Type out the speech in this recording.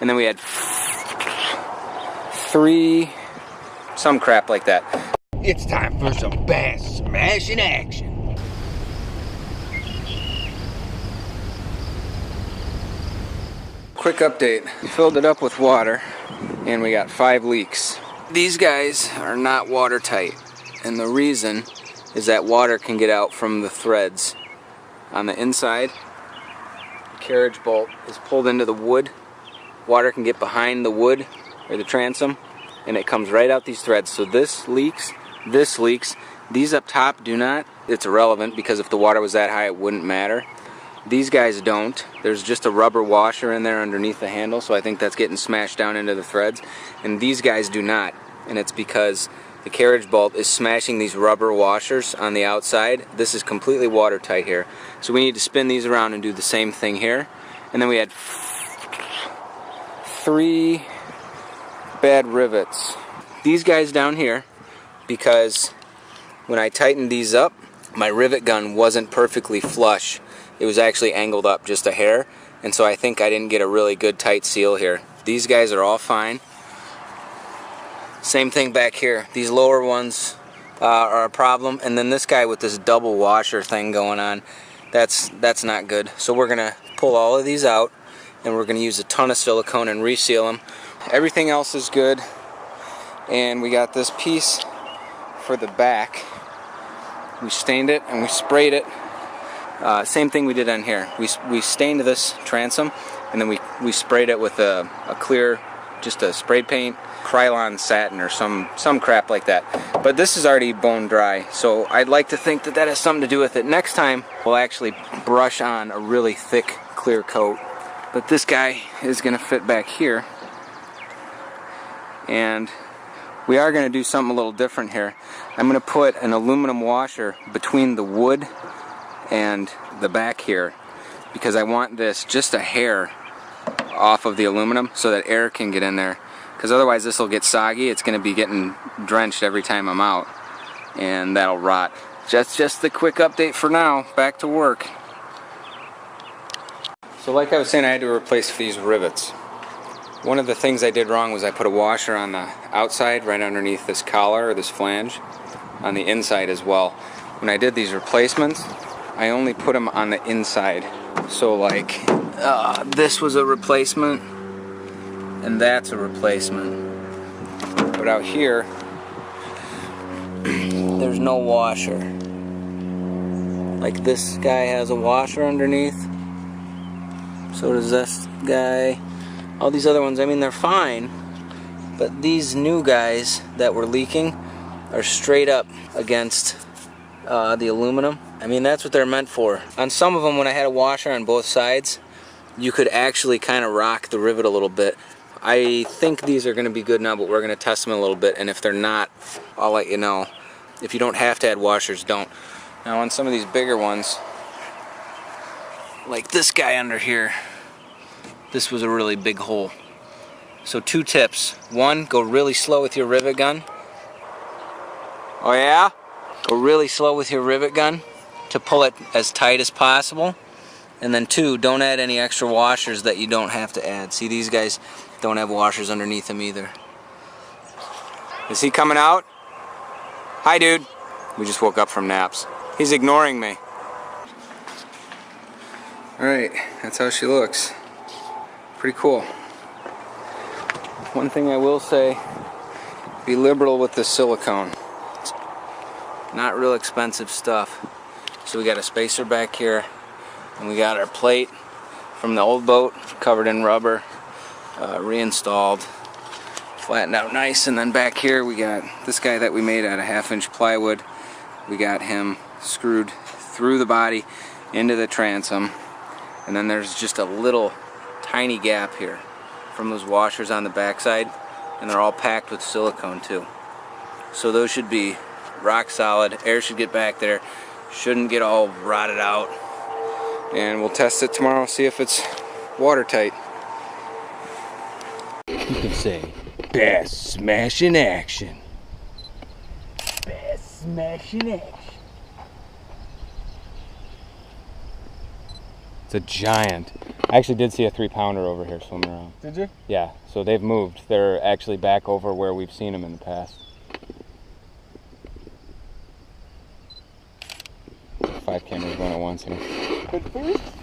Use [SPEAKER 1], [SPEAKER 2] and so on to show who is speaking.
[SPEAKER 1] and then we had 3, some crap like that.
[SPEAKER 2] It's time for some bass smashing action.
[SPEAKER 1] Quick update. Filled it up with water and we got 5 leaks. These guys are not watertight, and the reason is that water can get out from the threads. On the inside, the carriage bolt is pulled into the wood. Water can get behind the wood or the transom, and it comes right out these threads. So this leaks, these up top do not. It's irrelevant because if the water was that high it wouldn't matter. These guys don't. There's just a rubber washer in there underneath the handle, so I think that's getting smashed down into the threads. And these guys do not, and it's because the carriage bolt is smashing these rubber washers on the outside. This is completely watertight here. So we need to spin these around and do the same thing here. And then we had 3 bad rivets. These guys down here, because when I tightened these up, my rivet gun wasn't perfectly flush. It was actually angled up just a hair, and so I think I didn't get a really good tight seal here. These guys are all fine. Same thing back here. These lower ones are a problem, and then this guy with this double washer thing going on, that's not good. So we're gonna pull all of these out, and we're gonna use a ton of silicone and reseal them. Everything else is good, and we got this piece for the back. We stained it and we sprayed it. Same thing we did on here. We stained this transom, and then we sprayed it with a clear, just a spray paint, Krylon satin or some crap like that. But this is already bone dry, so I'd like to think that that has something to do with it. Next time we'll actually brush on a really thick clear coat. But this guy is going to fit back here, and we are going to do something a little different here. I'm going to put an aluminum washer between the wood and the back here, because I want this just a hair off of the aluminum so that air can get in there, because otherwise this will get soggy. It's going to be getting drenched every time I'm out, and that'll rot. Just the quick update for now. Back to work. So like I was saying, I had to replace these rivets. One of the things I did wrong was I put a washer on the outside right underneath this collar or this flange, on the inside as well. When I did these replacements, I only put them on the inside. So like this was a replacement and that's a replacement. But out here there's no washer. Like this guy has a washer underneath. So does this guy. All these other ones, I mean, they're fine, but these new guys that were leaking are straight up against the aluminum. I mean, that's what they're meant for. On some of them, when I had a washer on both sides, you could actually kind of rock the rivet a little bit. I think these are going to be good now, but we're going to test them a little bit, and if they're not, I'll let you know. If you don't have to add washers, don't. Now on some of these bigger ones, like this guy under here, this was a really big hole. So 2 tips. 1, go really slow with your rivet gun. Oh yeah? Go really slow with your rivet gun to pull it as tight as possible. And then 2, don't add any extra washers that you don't have to add. See, these guys don't have washers underneath them either. Is he coming out? Hi, dude. We just woke up from naps. He's ignoring me. Alright, that's how she looks. Pretty cool. One thing I will say, be liberal with the silicone. It's not real expensive stuff. So we got a spacer back here, and we got our plate from the old boat covered in rubber, reinstalled, flattened out nice. And then back here we got this guy that we made out of 1/2-inch plywood. We got him screwed through the body into the transom, and then there's just a little tiny gap here from those washers on the backside, and they're all packed with silicone too. So those should be rock solid. Air should get back there, shouldn't get all rotted out, and we'll test it tomorrow, see if it's watertight.
[SPEAKER 2] You can say bass smashing action. Bass smashing action. It's a giant.
[SPEAKER 1] I actually did see a 3-pounder over here swimming around.
[SPEAKER 3] Did you?
[SPEAKER 1] Yeah, so they've moved. They're actually back over where we've seen them in the past. 5 cameras going at once here.
[SPEAKER 3] Good first.